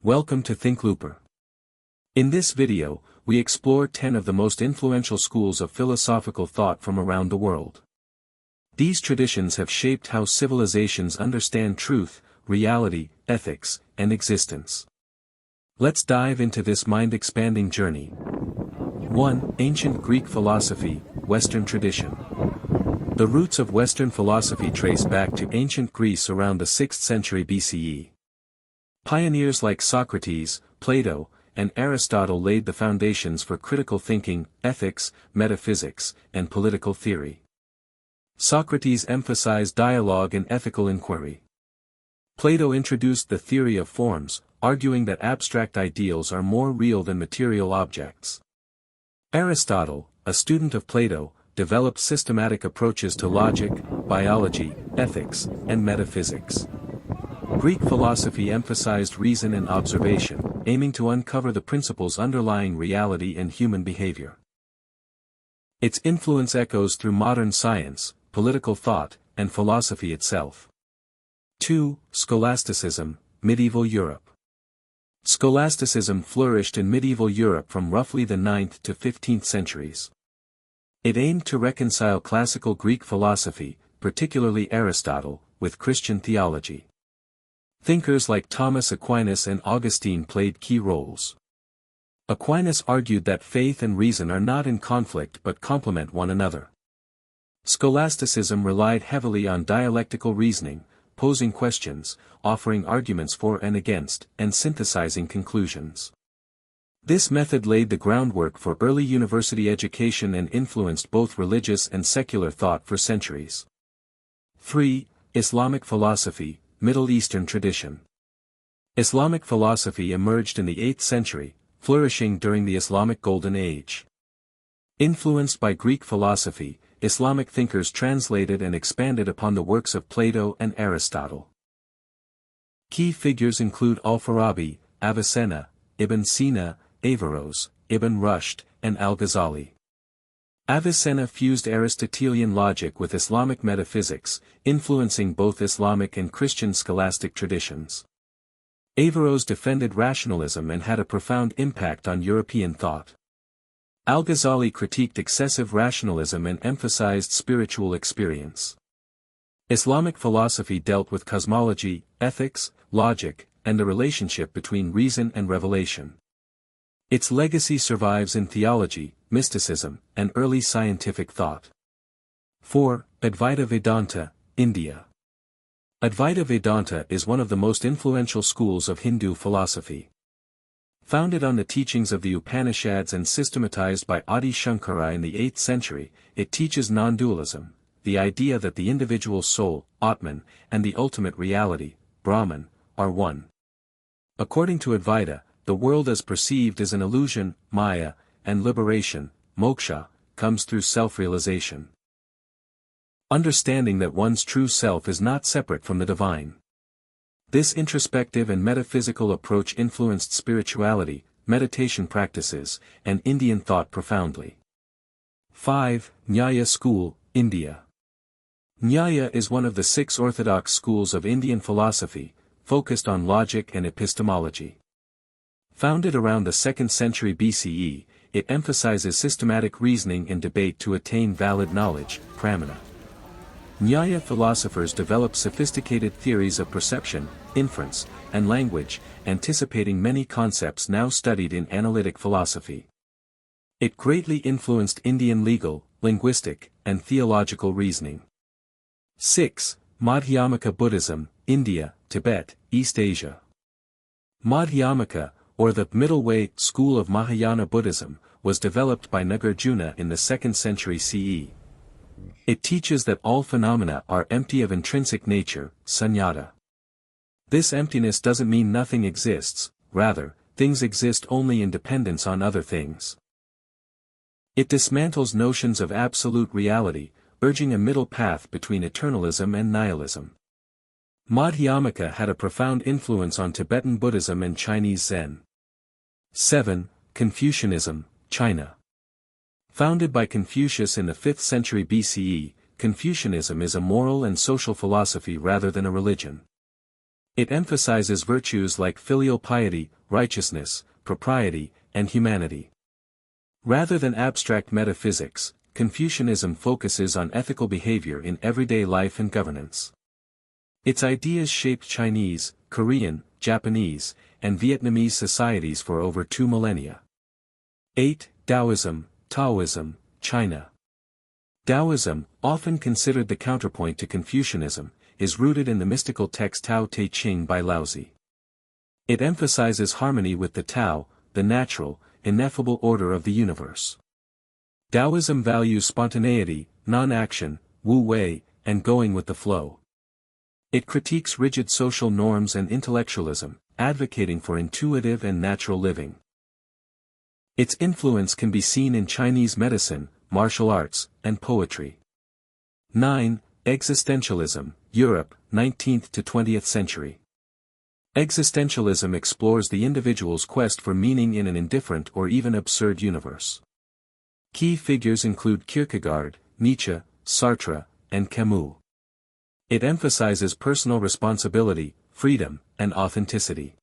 Welcome to Think Looper. In this video, we explore 10 of the most influential schools of philosophical thought from around the world. These traditions have shaped how civilizations understand truth, reality, ethics, and existence. Let's dive into this mind-expanding journey. 1. Ancient Greek philosophy, Western tradition. The roots of Western philosophy trace back to ancient Greece around the 6th century BCE. Pioneers like Socrates, Plato, and Aristotle laid the foundations for critical thinking, ethics, metaphysics, and political theory. Socrates emphasized dialogue and ethical inquiry. Plato introduced the theory of forms, arguing that abstract ideals are more real than material objects. Aristotle, a student of Plato, developed systematic approaches to logic, biology, ethics, and metaphysics. Greek philosophy emphasized reason and observation, aiming to uncover the principles underlying reality and human behavior. Its influence echoes through modern science, political thought, and philosophy itself. 2. Scholasticism, Medieval Europe. Scholasticism flourished in medieval Europe from roughly the 9th to 15th centuries. It aimed to reconcile classical Greek philosophy, particularly Aristotle, with Christian theology. Thinkers like Thomas Aquinas and Augustine played key roles. Aquinas argued that faith and reason are not in conflict but complement one another. Scholasticism relied heavily on dialectical reasoning, posing questions, offering arguments for and against, and synthesizing conclusions. This method laid the groundwork for early university education and influenced both religious and secular thought for centuries. 3. Islamic philosophy, Middle Eastern tradition. Islamic philosophy emerged in the 8th century, flourishing during the Islamic Golden Age. Influenced by Greek philosophy, Islamic thinkers translated and expanded upon the works of Plato and Aristotle. Key figures include Al-Farabi, Avicenna, Ibn Sina, Averroes, Ibn Rushd, and Al-Ghazali. Avicenna fused Aristotelian logic with Islamic metaphysics, influencing both Islamic and Christian scholastic traditions. Averroes defended rationalism and had a profound impact on European thought. Al-Ghazali critiqued excessive rationalism and emphasized spiritual experience. Islamic philosophy dealt with cosmology, ethics, logic, and the relationship between reason and revelation. Its legacy survives in theology, mysticism, and early scientific thought. 4. Advaita Vedanta, India. Advaita Vedanta is one of the most influential schools of Hindu philosophy. Founded on the teachings of the Upanishads and systematized by Adi Shankara in the 8th century, it teaches non-dualism, the idea that the individual soul, Atman, and the ultimate reality, Brahman, are one. According to Advaita, the world as perceived is an illusion, Maya, and liberation, moksha, comes through self-realization. Understanding that one's true self is not separate from the divine. This introspective and metaphysical approach influenced spirituality, meditation practices, and Indian thought profoundly. 5. Nyaya School, India. Nyaya is one of the 6 orthodox schools of Indian philosophy, focused on logic and epistemology. Founded around the 2nd century BCE, it emphasizes systematic reasoning and debate to attain valid knowledge, pramana. Nyaya philosophers develop sophisticated theories of perception, inference, and language, anticipating many concepts now studied in analytic philosophy. It greatly influenced Indian legal, linguistic, and theological reasoning. 6. Madhyamaka Buddhism, India, Tibet, East Asia. Madhyamaka, or the Middle Way school of Mahayana Buddhism, was developed by Nagarjuna in the 2nd century CE. It teaches that all phenomena are empty of intrinsic nature, sunyata. This emptiness doesn't mean nothing exists, rather, things exist only in dependence on other things. It dismantles notions of absolute reality, urging a middle path between eternalism and nihilism. Madhyamaka had a profound influence on Tibetan Buddhism and Chinese Zen. 7. Confucianism, China. Founded by Confucius in the 5th century BCE, Confucianism is a moral and social philosophy rather than a religion. It emphasizes virtues like filial piety, righteousness, propriety, and humanity. Rather than abstract metaphysics, Confucianism focuses on ethical behavior in everyday life and governance. Its ideas shaped Chinese, Korean, Japanese, and Vietnamese societies for over 2 millennia. 8. Taoism, Taoism, China. Taoism, often considered the counterpoint to Confucianism, is rooted in the mystical text Tao Te Ching by Laozi. It emphasizes harmony with the Tao, the natural, ineffable order of the universe. Taoism values spontaneity, non-action, wu-wei, and going with the flow. It critiques rigid social norms and intellectualism, advocating for intuitive and natural living. Its influence can be seen in Chinese medicine, martial arts, and poetry. 9. Existentialism, Europe, 19th to 20th century. Existentialism explores the individual's quest for meaning in an indifferent or even absurd universe. Key figures include Kierkegaard, Nietzsche, Sartre, and Camus. It emphasizes personal responsibility, freedom, and authenticity.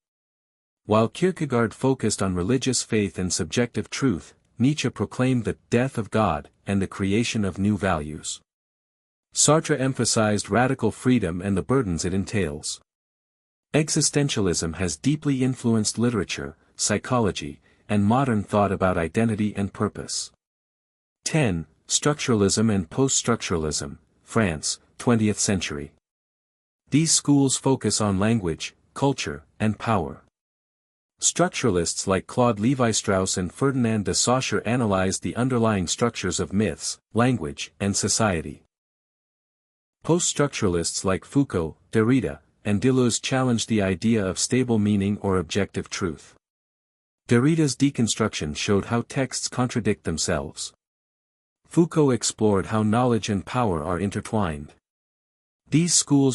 While Kierkegaard focused on religious faith and subjective truth, Nietzsche proclaimed the death of God and the creation of new values. Sartre emphasized radical freedom and the burdens it entails. Existentialism has deeply influenced literature, psychology, and modern thought about identity and purpose. 10. Structuralism and post-structuralism, France, 20th century. These schools focus on language, culture, and power. Structuralists like Claude Lévi-Strauss and Ferdinand de Saussure analyzed the underlying structures of myths, language, and society. Post-structuralists like Foucault, Derrida, and Deleuze challenged the idea of stable meaning or objective truth. Derrida's deconstruction showed how texts contradict themselves. Foucault explored how knowledge and power are intertwined. These schools